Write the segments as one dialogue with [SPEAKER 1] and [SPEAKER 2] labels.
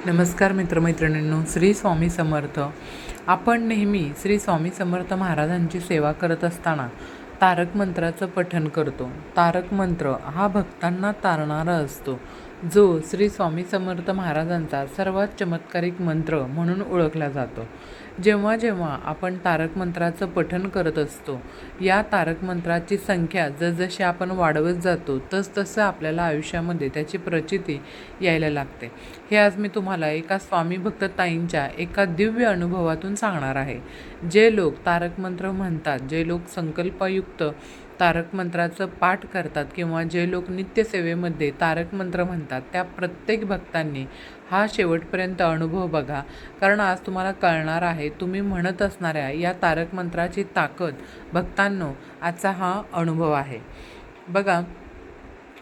[SPEAKER 1] नमस्कार मित्रमैत्रिणींनो, श्री स्वामी समर्थ. आपण नेहमी श्री स्वामी समर्थ महाराजांची सेवा करत असताना तारक मंत्राचं पठण करतो. तारक मंत्र हा भक्तांना तारणारा असतो, जो श्री स्वामी समर्थ महाराजांचा सर्वात चमत्कारिक मंत्र म्हणून ओळखला जातो. जेव्हा जेव्हा आपण तारक मंत्राचं पठण करत असतो, या तारक मंत्राची संख्या जसजशी आपण वाढवत जातो तसतसं आपल्याला आयुष्यामध्ये त्याची प्रचिती यायला लागते. हे आज मी तुम्हाला एका स्वामी भक्त ताईंच्या एका दिव्य अनुभवातून सांगणार आहे. जे लोक तारक मंत्र म्हणतात, जे लोक संकल्पयुक्त तारक मंत्राचं पाठ करतात किंवा जे लोक नित्यसेवेमध्ये तारक मंत्र म्हणतात, त्या प्रत्येक भक्तांनी हा शेवटपर्यंत अनुभव बघा. कारण आज तुम्हाला कळणार आहे तुम्ही म्हणत असणाऱ्या या तारक मंत्राची ताकद. भक्तांनो, आजचा हा अनुभव आहे बघा.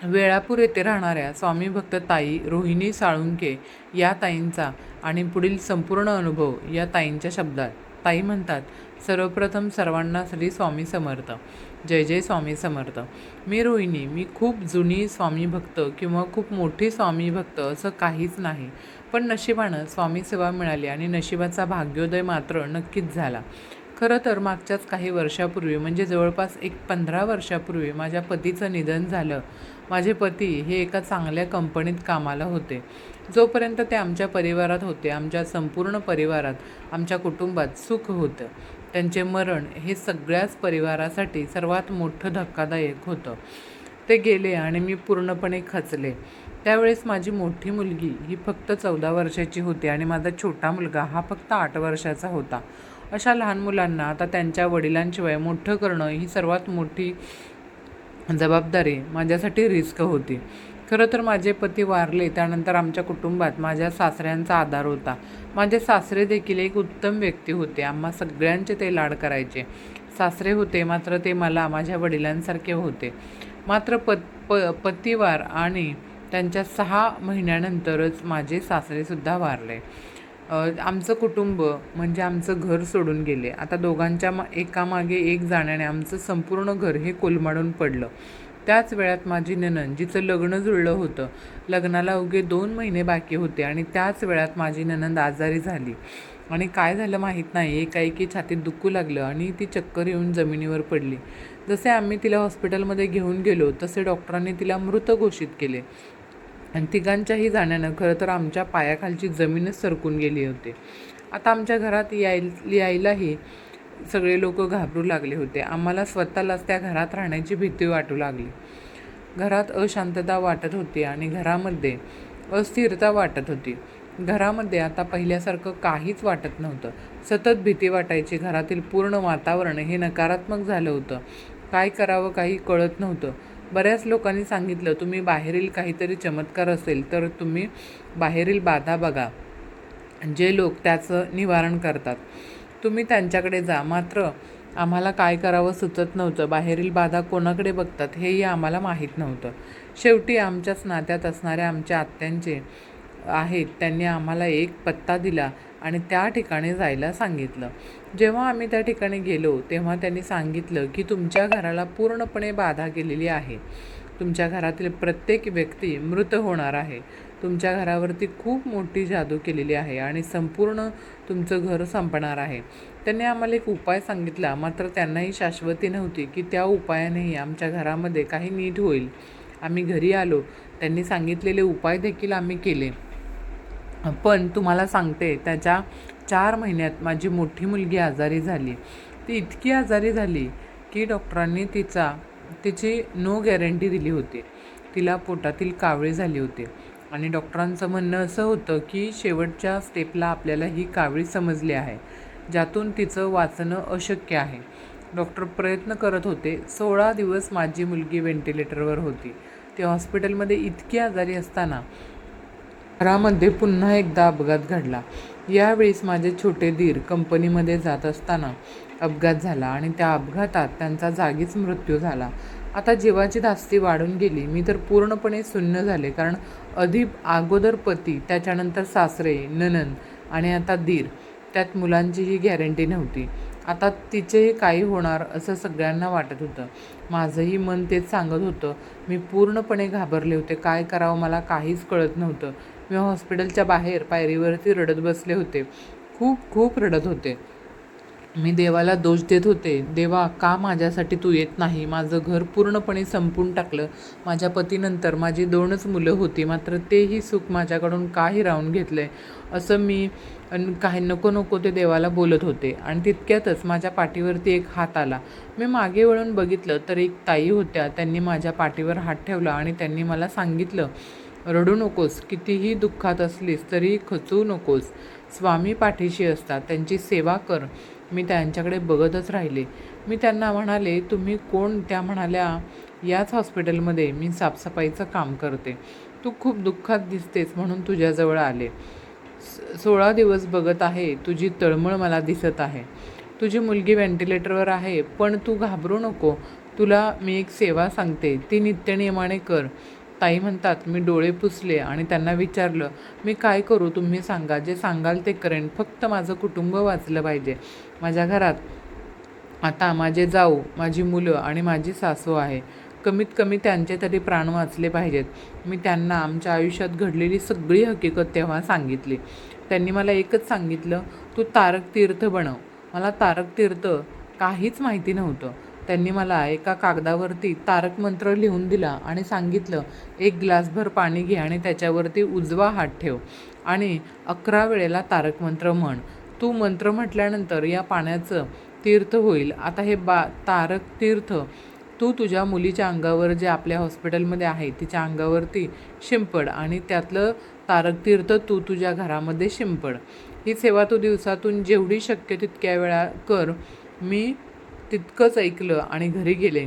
[SPEAKER 1] वेळापूर येथे राहणाऱ्या स्वामी भक्त ताई रोहिणी साळुंके या ताईंचा आणि पुढील संपूर्ण अनुभव या ताईंच्या शब्दात. ताई म्हणतात, सर्वप्रथम सर्वांना श्री स्वामी समर्थ. जय जय स्वामी समर्थ. मी रोहिणी. मी खूप जुनी स्वामी भक्त किंवा खूप मोठी स्वामी भक्त असं काहीच नाही, पण नशिबानं स्वामी सेवा मिळाली आणि नशिबाचा भाग्योदय मात्र नक्कीच झाला. खरं तर मागच्याच काही वर्षापूर्वी, म्हणजे जवळपास 15 वर्षापूर्वी माझ्या पतीचं निधन झालं. माझे पती हे एका चांगल्या कंपनीत कामाला होते. जोपर्यंत ते आमच्या परिवारात होते, आमच्या संपूर्ण परिवारात, आमच्या कुटुंबात सुख होतं. त्यांचे मरण हे सगळ्याच परिवारासाठी सर्वात मोठं धक्कादायक होतं. ते गेले आणि मी पूर्णपणे खचले. त्यावेळेस माझी मोठी मुलगी ही फक्त 14 वर्षाची होती आणि माझा छोटा मुलगा हा फक्त 8 वर्षाचा होता. अशा लहान मुलांना आता त्यांच्या वडिलांशिवाय मोठं करणं ही सर्वात मोठी जबाबदारी माझ्यासाठी रिस्क होती. खरं तर माझे पती वारले त्यानंतर आमच्या कुटुंबात माझ्या सासऱ्यांचा आधार होता. माझे सासरे देखील एक उत्तम व्यक्ती होते. आम्हा सगळ्यांचे ते लाड करायचे. सासरे होते मात्र ते मला माझ्या वडिलांसारखे होते. मात्र पतीवार आणि त्यांच्या 6 महिन्यानंतरच माझे सासरेसुद्धा वारले. आमचं कुटुंब म्हणजे आमचं घर सोडून गेले. आता दोघांच्या एकामागे एक जाण्याने आमचं संपूर्ण घर हे कोलमाडून पडलं. त्याच वेळात माझी नणंद, जिचं लग्न जुळलं होतं, लग्नाला अवघे 2 महिने बाकी होते आणि त्याच वेळात माझी नणंद आजारी झाली. आणि काय झालं माहीत नाही, एकाएकी छातीत दुखू लागलं आणि ती चक्कर येऊन जमिनीवर पडली. जसे आम्ही तिला हॉस्पिटलमध्ये घेऊन गेलो तसे डॉक्टरांनी तिला मृत घोषित केले. आणि तिघांच्याही जाण्यानं खरं तर आमच्या पायाखालची जमीनच सरकून गेली होती. आता आमच्या घरात यायलाही सगळे लोक घाबरू लागले होते. आम्हाला स्वतःलाच त्या घरात राहण्याची भीती वाटू लागली. घरात अशांतता वाटत होती आणि घरामध्ये अस्थिरता वाटत होती. घरामध्ये आता पहिल्यासारखं काहीच वाटत नव्हतं. सतत भीती वाटायची. घरातील पूर्ण वातावरण हे नकारात्मक झालं होतं. काय करावं काही कळत नव्हतं. बऱ्याच लोकांनी सांगितलं, तुम्ही बाहेरील काहीतरी चमत्कार असेल तर तुम्ही बाहेरील बाधा बघा. जे लोक त्याचं निवारण करतात तुम्ही त्यांच्याकडे जा. मात्र आम्हाला काय करावं सुचत नव्हतं. बाहेरील बाधा कोणाकडे बघतात हेही आम्हाला माहीत नव्हतं. शेवटी आमच्याच नात्यात असणाऱ्या आमच्या आत्यांचे आहेत त्यांनी आम्हाला एक पत्ता दिला आणि त्या ठिकाणी जायला सांगितलं. जेव्हा आम्ही त्या ठिकाणी गेलो तेव्हा त्यांनी सांगितलं की तुमच्या घराला पूर्णपणे बाधा केलेली आहे. तुमच्या घरातील प्रत्येक व्यक्ती मृत होणार आहे. तुमच्या घरावरती खूप मोठी जादू केलेली आहे आणि संपूर्ण तुमचं घर संपणार आहे. त्यांनी आम्हाला एक उपाय सांगितला, मात्र त्यांनाही शाश्वती नव्हती की त्या उपायानेही आमच्या घरामध्ये काही नीट होईल. आम्ही घरी आलो. त्यांनी सांगितलेले उपाय देखील आम्ही केले. पण तुम्हाला सांगते, त्याच्या 4 महिन्यात माझी मोठी मुलगी आजारी झाली. ती इतकी आजारी झाली की डॉक्टरांनी तिची नो गॅरंटी दिली होती. तिला पोटातील कावळे झाली होती आणि डॉक्टरांचं म्हणणं असं होतं की शेवटच्या स्टेपला आपल्याला ही कावळी समजली आहे, ज्यातून तिचं वाचणं अशक्य आहे. डॉक्टर प्रयत्न करत होते. 16 दिवस माझी मुलगी व्हेंटिलेटरवर होती. ती हॉस्पिटलमध्ये इतकी आजारी असताना घरामध्ये पुन्हा एकदा अपघात घडला. यावेळेस माझे छोटे दीर कंपनीमध्ये जात असताना अपघात झाला आणि त्या अपघातात त्यांचा जागीच मृत्यू झाला. आता जीवाची धास्ती वाढून गेली. मी तर पूर्णपणे शून्य झाले. कारण अगोदर पती, त्याच्यानंतर सासरे, नणंद आणि आता दीर, त्यात मुलांचीही गॅरंटी नव्हती. आता तिचेही काही होणार असं सगळ्यांना वाटत होतं. माझंही मन तेच सांगत होतं. मी पूर्णपणे घाबरले होते. काय करावं मला काहीच कळत नव्हतं. मी हॉस्पिटलच्या बाहेर पायरीवरती रडत बसले होते. खूप खूप रडत होते. मी देवाला दोष देत होते. देवा, का माझ्यासाठी तू येत नाही? माझं घर पूर्णपणे संपून टाकलं. माझ्या पतीनंतर माझी 2च मुलं होती, मात्र तेही सुख माझ्याकडून का हिरावून घेतलंय? असं मी काही नको नको ते देवाला बोलत होते. आणि तितक्यातच माझ्या पाठीवरती एक हात आला. मी मागे वळून बघितलं तर एक ताई होत्या. त्यांनी माझ्या पाठीवर हात ठेवला आणि त्यांनी मला सांगितलं, रडू नकोस, कितीही दुःखात असलीस तरी खचू नकोस. स्वामी पाठीशी असतात, त्यांची सेवा कर. मी त्यांच्याकडे बघतच राहिले. मी त्यांना म्हणाले, तुम्ही कोण? त्या म्हणाल्या, याच हॉस्पिटलमध्ये मी साफसफाईचं काम करते. तू खूप दुःखात दिसतेस म्हणून तुझ्याजवळ आले. 16 दिवस बघत आहे. तुझी तळमळ मला दिसत आहे. तुझी मुलगी व्हेंटिलेटरवर आहे, पण तू घाबरू नको. तुला मी एक सेवा सांगते, ती नित्यनियमाने कर. ताई म्हणतात. मी डोळे पुसले आणि त्यांना विचारलं, मी काय करू? तुम्ही सांगा. जे सांगाल ते करेन. फक्त माझं कुटुंब वाचलं पाहिजे. माझ्या घरात आता माझे जाऊ, माझी मुलं आणि माझी सासू आहे. कमीत कमी त्यांचे तरी प्राण वाचले पाहिजेत. मी त्यांना आमच्या आयुष्यात घडलेली सगळी हकीकत तेव्हा सांगितली. त्यांनी मला एकच सांगितलं, तू तारक तीर्थ बनव. मला तारक तीर्थ काहीच माहिती नव्हतं. त्यांनी मला एका कागदावरती तारक मंत्र लिहून दिला आणि सांगितलं, एक ग्लासभर पाणी घे आणि त्याच्यावरती उजवा हात ठेव आणि 11 वेळेला तारक मंत्र म्हण. तू मंत्र म्हटल्यानंतर या पाण्याचं तीर्थ होईल. आता हे तारक तीर्थ तू तुझ्या मुलीच्या अंगावर, जे आपल्या हॉस्पिटलमध्ये आहे तिच्या अंगावरती शिंपड आणि त्यातलं तारक तीर्थ तू तुझ्या घरामध्ये शिंपड. ही सेवा तू दिवसातून जेवढी शक्य तितक्या वेळा कर. मी तितकंच ऐकलं आणि घरी गेले.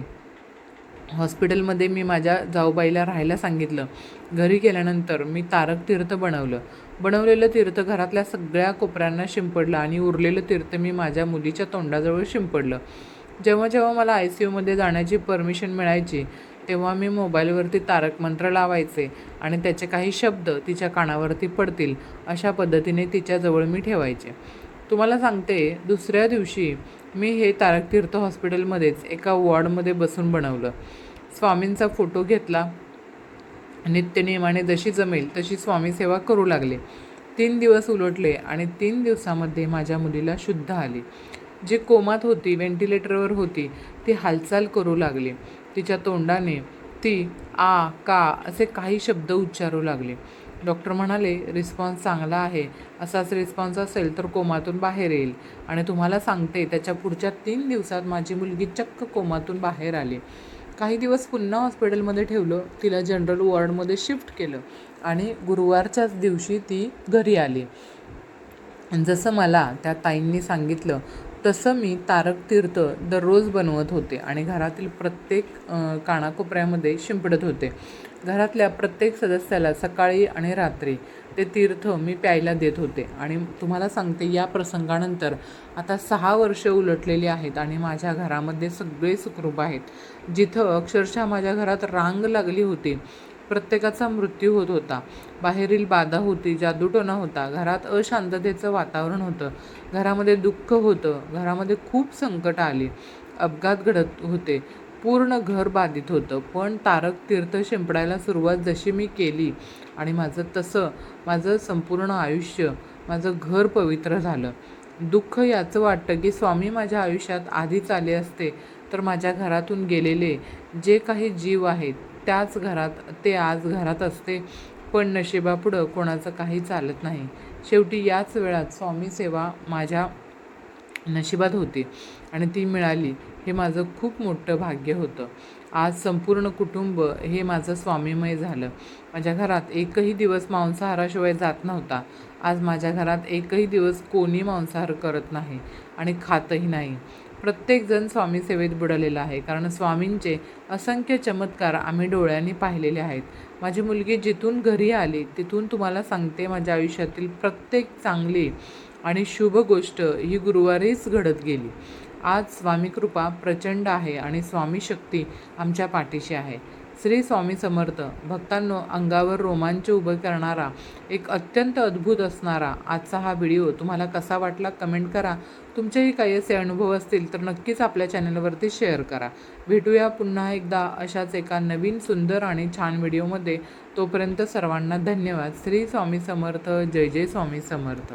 [SPEAKER 1] हॉस्पिटलमध्ये मी माझ्या जाऊबाईला राहायला सांगितलं. घरी गेल्यानंतर मी तारक तीर्थ बनवलेलं तीर्थ घरातल्या सगळ्या कोपऱ्यांना शिंपडलं आणि उरलेलं तीर्थ मी माझ्या मुलीच्या तोंडाजवळ शिंपडलं. जेव्हा जेव्हा मला ICUमध्ये जाण्याची परमिशन मिळायची, तेव्हा मी मोबाईलवरती तारक मंत्र लावायचे आणि त्याचे काही शब्द तिच्या कानावरती पडतील अशा पद्धतीने तिच्याजवळ मी ठेवायचे. तुम्हाला सांगते, दुसऱ्या दिवशी मी हे तारक तीर्थ हॉस्पिटलमध्येच एका वॉर्डमध्ये बसून बनवलं. स्वामींचा फोटो घेतला. नित्यनियमाने जशी जमेल तशी स्वामी सेवा करू लागले. 3 दिवस उलटले आणि 3 दिवसामध्ये माझ्या मुलीला शुद्ध आली. जी कोमात होती, व्हेंटिलेटरवर होती, ती हालचाल करू लागली. तिच्या तोंडाने ती आ, का असे काही शब्द उच्चारू लागले. डॉक्टर म्हणाले, रिस्पॉन्स चांगला आहे. असाच रिस्पॉन्स असेल तर कोमातून बाहेर येईल. आणि तुम्हाला सांगते, त्याच्या पुढच्या 3 दिवसात माझी मुलगी चक्क कोमातून बाहेर आली. काही दिवस पुन्हा हॉस्पिटलमध्ये ठेवलं. तिला जनरल वॉर्डमध्ये शिफ्ट केलं आणि गुरुवारच्याच दिवशी ती घरी आली. जसं मला त्या ताईंनी सांगितलं तसं मी तारक तीर्थ दररोज बनवत होते आणि घरातील प्रत्येक कानाकोपऱ्यामध्ये शिंपडत होते. घरातल्या प्रत्येक सदस्याला सकाळी आणि रात्री ते तीर्थ मी प्यायला देत होते. आणि तुम्हाला सांगते, या प्रसंगानंतर आता 6 वर्ष उलटलेली आहेत आणि माझ्या घरामध्ये सगळे सुखरूप आहेत. जिथं अक्षरशः माझ्या घरात रांग लागली होती, प्रत्येकाचा मृत्यू होत होता, बाहेरील बाधा होती, जादूटोणा होता, घरात अशांततेचं वातावरण होतं, घरामध्ये दुःख होतं, घरामध्ये खूप संकट आली, अपघात घडत होते, पूर्ण घर बाधित होतं. पण तारक तीर्थ शिंपडायला सुरुवात जशी मी केली आणि माझं संपूर्ण आयुष्य, माझं घर पवित्र झालं. दुःख याचं वाटतं की स्वामी माझ्या आयुष्यात आधीच आले असते तर माझ्या घरातून गेलेले जे काही जीव आहेत त्याच घरात ते आज घरात असते. पण नशिबापुढं कोणाचं काही चालत नाही. शेवटी याच वेळात स्वामी सेवा माझ्या नशिबात होती आणि ती मिळाली. हे माझं खूप मोठं भाग्य होतं. आज संपूर्ण कुटुंब हे माझं स्वामीमय झालं. माझ्या घरात एकही दिवस मांसाहाराशिवाय जात नव्हता. आज माझ्या घरात एकही दिवस कोणी मांसाहार करत नाही आणि खातही नाही. प्रत्येकजण स्वामी सेवेत बुडालेला आहे, कारण स्वामींचे असंख्य चमत्कार आम्ही डोळ्यांनी पाहिलेले आहेत. माझी मुलगी जिथून घरी आली तिथून तुम्हाला सांगते, माझ्या आयुष्यातील प्रत्येक चांगली आणि शुभ गोष्ट ही गुरुवारीच घडत गेली. आज स्वामी कृपा प्रचंड आहे आणि स्वामी शक्ती आमच्या पाठीशी आहे. श्री स्वामी समर्थ. भक्तांनो, अंगावर रोमांच उभं करणारा, एक अत्यंत अद्भुत असणारा आजचा हा व्हिडिओ तुम्हाला कसा वाटला कमेंट करा. तुमचेही काही असे अनुभव असतील तर नक्कीच आपल्या चॅनलवरती शेअर करा. भेटूया पुन्हा एकदा अशाच एका नवीन सुंदर आणि छान व्हिडिओमध्ये. तोपर्यंत सर्वांना धन्यवाद. श्री स्वामी समर्थ. जय जय स्वामी समर्थ.